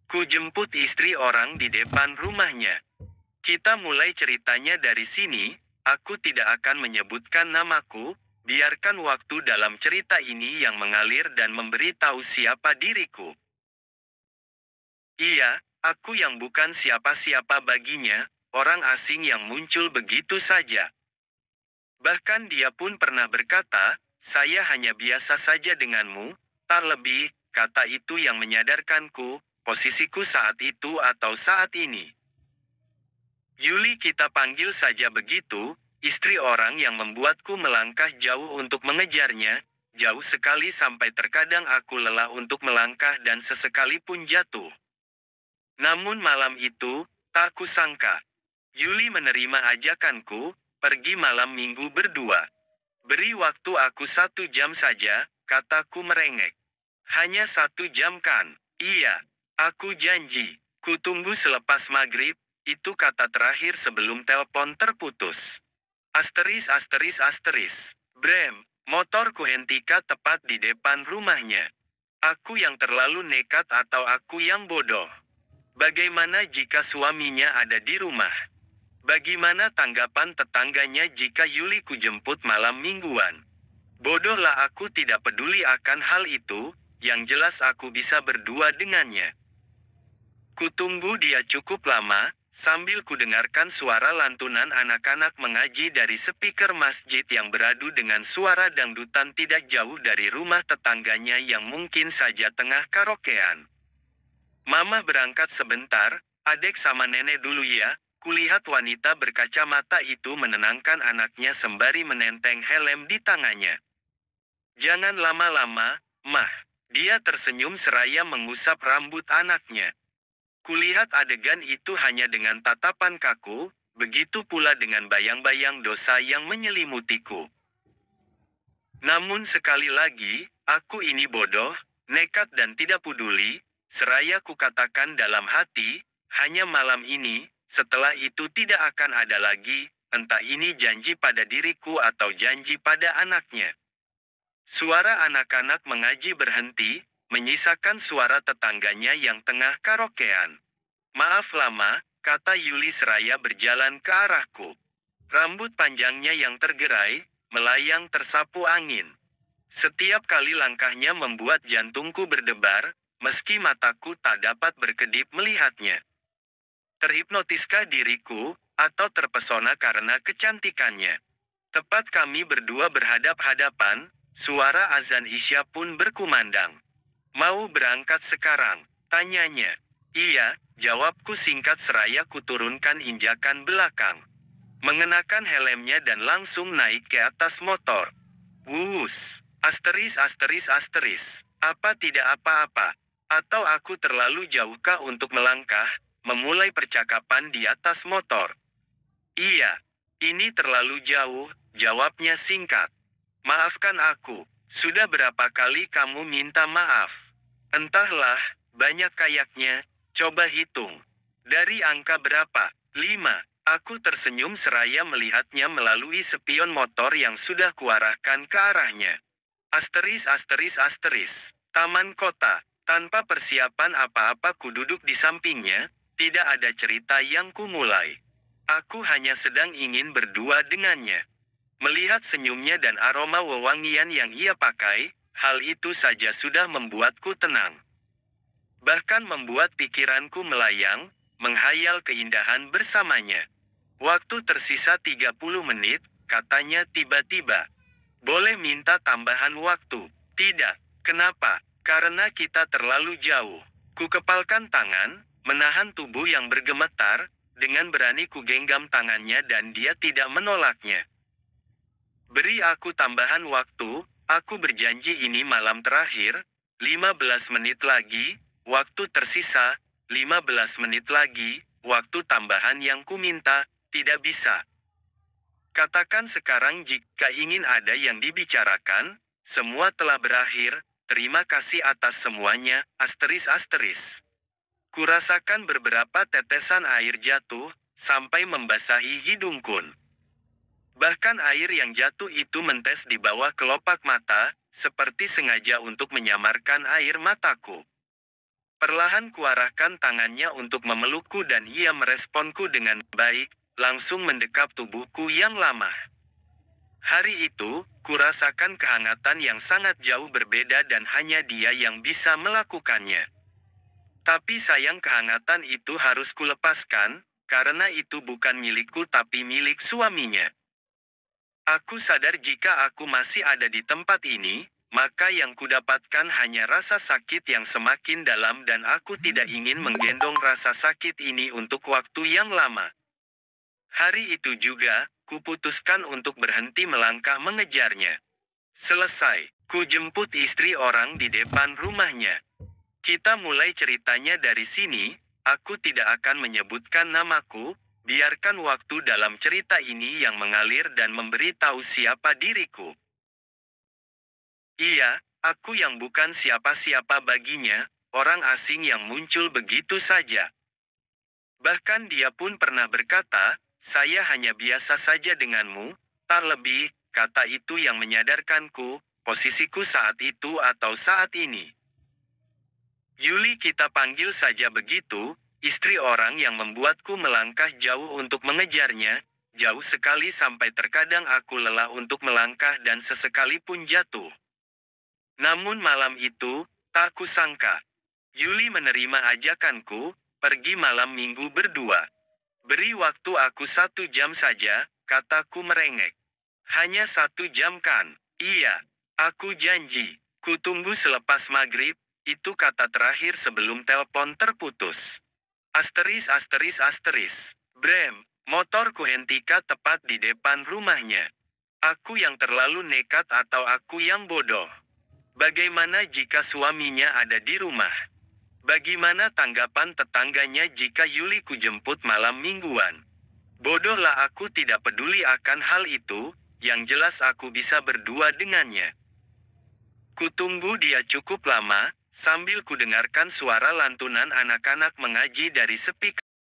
Ku jemput istri orang di depan rumahnya. Kita mulai ceritanya dari sini. Aku tidak akan menyebutkan namaku. Biarkan waktu dalam cerita ini yang mengalir dan memberi tahu siapa diriku. Iya, aku yang bukan siapa-siapa baginya, orang asing yang muncul begitu saja. Bahkan dia pun pernah berkata, saya hanya biasa saja denganmu, tak lebih, kata itu yang menyadarkanku, posisiku saat itu atau saat ini. Yuli, kita panggil saja begitu, istri orang yang membuatku melangkah jauh untuk mengejarnya, jauh sekali sampai terkadang aku lelah untuk melangkah dan sesekali pun jatuh. Namun malam itu, tak kusangka. Yuli menerima ajakanku, pergi malam minggu berdua. Beri waktu aku 1 jam saja, kataku merengek. Hanya 1 jam kan? Iya, aku janji. Kutunggu selepas maghrib, itu kata terakhir sebelum telepon terputus. Asteris asteris asteris. Brem, motor kuhentika tepat di depan rumahnya. Aku yang terlalu nekat atau aku yang bodoh? Bagaimana jika suaminya ada di rumah? Bagaimana tanggapan tetangganya jika Yuli kujemput malam mingguan? Bodohlah, aku tidak peduli akan hal itu, yang jelas aku bisa berdua dengannya. Kutunggu dia cukup lama, sambil kudengarkan suara lantunan anak-anak mengaji dari speaker masjid yang beradu dengan suara dangdutan tidak jauh dari rumah tetangganya yang mungkin saja tengah karaokean. Mama berangkat sebentar, adek sama nenek dulu ya. Kulihat wanita berkacamata itu menenangkan anaknya sembari menenteng helm di tangannya. Jangan lama-lama, Mah. Dia tersenyum seraya mengusap rambut anaknya. Kulihat adegan itu hanya dengan tatapan kaku, begitu pula dengan bayang-bayang dosa yang menyelimutiku. Namun sekali lagi, aku ini bodoh, nekat dan tidak peduli, seraya kukatakan dalam hati, hanya malam ini, setelah itu tidak akan ada lagi, entah ini janji pada diriku atau janji pada anaknya. Suara anak-anak mengaji berhenti, menyisakan suara tetangganya yang tengah karaokean. Maaf lama, kata Yuli seraya berjalan ke arahku. Rambut panjangnya yang tergerai, melayang tersapu angin. Setiap kali langkahnya membuat jantungku berdebar, meski mataku tak dapat berkedip melihatnya. Terhipnotiskah diriku, atau terpesona karena kecantikannya? Tepat kami berdua berhadap-hadapan, suara azan Isya pun berkumandang. Mau berangkat sekarang? Tanyanya. Iya, jawabku singkat seraya kuturunkan injakan belakang. Mengenakan helmnya dan langsung naik ke atas motor. Wus, asteris asteris asteris. Apa tidak apa-apa? Atau aku terlalu jauhkah untuk melangkah, memulai percakapan di atas motor? Iya, ini terlalu jauh, jawabnya singkat. Maafkan aku, sudah berapa kali kamu minta maaf? Entahlah, banyak kayaknya, coba hitung. Dari angka berapa? 5. Aku tersenyum seraya melihatnya melalui spion motor yang sudah kuarahkan ke arahnya. Asteris asteris asteris. Taman kota. Tanpa persiapan apa-apa ku duduk di sampingnya, tidak ada cerita yang kumulai. Aku hanya sedang ingin berdua dengannya. Melihat senyumnya dan aroma wewangian yang ia pakai, hal itu saja sudah membuatku tenang. Bahkan membuat pikiranku melayang, menghayal keindahan bersamanya. Waktu tersisa 30 menit, katanya tiba-tiba. Boleh minta tambahan waktu? Tidak. Kenapa? Karena kita terlalu jauh. Ku kepalkan tangan, menahan tubuh yang bergemetar, dengan berani ku genggam tangannya dan dia tidak menolaknya. Beri aku tambahan waktu, aku berjanji ini malam terakhir, 15 menit lagi, waktu tersisa, 15 menit lagi, waktu tambahan yang ku minta, tidak bisa. Katakan sekarang jika ingin ada yang dibicarakan, semua telah berakhir, terima kasih atas semuanya, asteris asteris. Kurasakan beberapa tetesan air jatuh, sampai membasahi hidungku. Bahkan air yang jatuh itu menetes di bawah kelopak mata, seperti sengaja untuk menyamarkan air mataku. Perlahan kuarahkan tangannya untuk memelukku dan ia meresponku dengan baik, langsung mendekap tubuhku yang lama. Hari itu, kurasakan kehangatan yang sangat jauh berbeda dan hanya dia yang bisa melakukannya. Tapi sayang kehangatan itu harus kulepaskan, karena itu bukan milikku tapi milik suaminya. Aku sadar jika aku masih ada di tempat ini, maka yang kudapatkan hanya rasa sakit yang semakin dalam dan aku tidak ingin menggendong rasa sakit ini untuk waktu yang lama. Hari itu juga, kuputuskan untuk berhenti melangkah mengejarnya. Selesai, ku jemput istri orang di depan rumahnya. Kita mulai ceritanya dari sini, aku tidak akan menyebutkan namaku, biarkan waktu dalam cerita ini yang mengalir dan memberi tahu siapa diriku. Iya, aku yang bukan siapa-siapa baginya, orang asing yang muncul begitu saja. Bahkan dia pun pernah berkata, saya hanya biasa saja denganmu, tak lebih, kata itu yang menyadarkanku, posisiku saat itu atau saat ini. Yuli kita panggil saja begitu, istri orang yang membuatku melangkah jauh untuk mengejarnya, jauh sekali sampai terkadang aku lelah untuk melangkah dan sesekali pun jatuh. Namun malam itu, tak kusangka. Yuli menerima ajakanku, pergi malam minggu berdua. Beri waktu aku 1 jam saja, kataku merengek. Hanya 1 jam kan? Iya, aku janji. Kutunggu selepas maghrib, itu kata terakhir sebelum telepon terputus. Asteris asteris asteris. Brem, motor kuhentika tepat di depan rumahnya. Aku yang terlalu nekat atau aku yang bodoh? Bagaimana jika suaminya ada di rumah? Bagaimana tanggapan tetangganya jika Yuli kujemput malam mingguan? Bodohlah aku tidak peduli akan hal itu, yang jelas aku bisa berdua dengannya. Kutunggu dia cukup lama, sambil kudengarkan suara lantunan anak-anak mengaji dari speaker.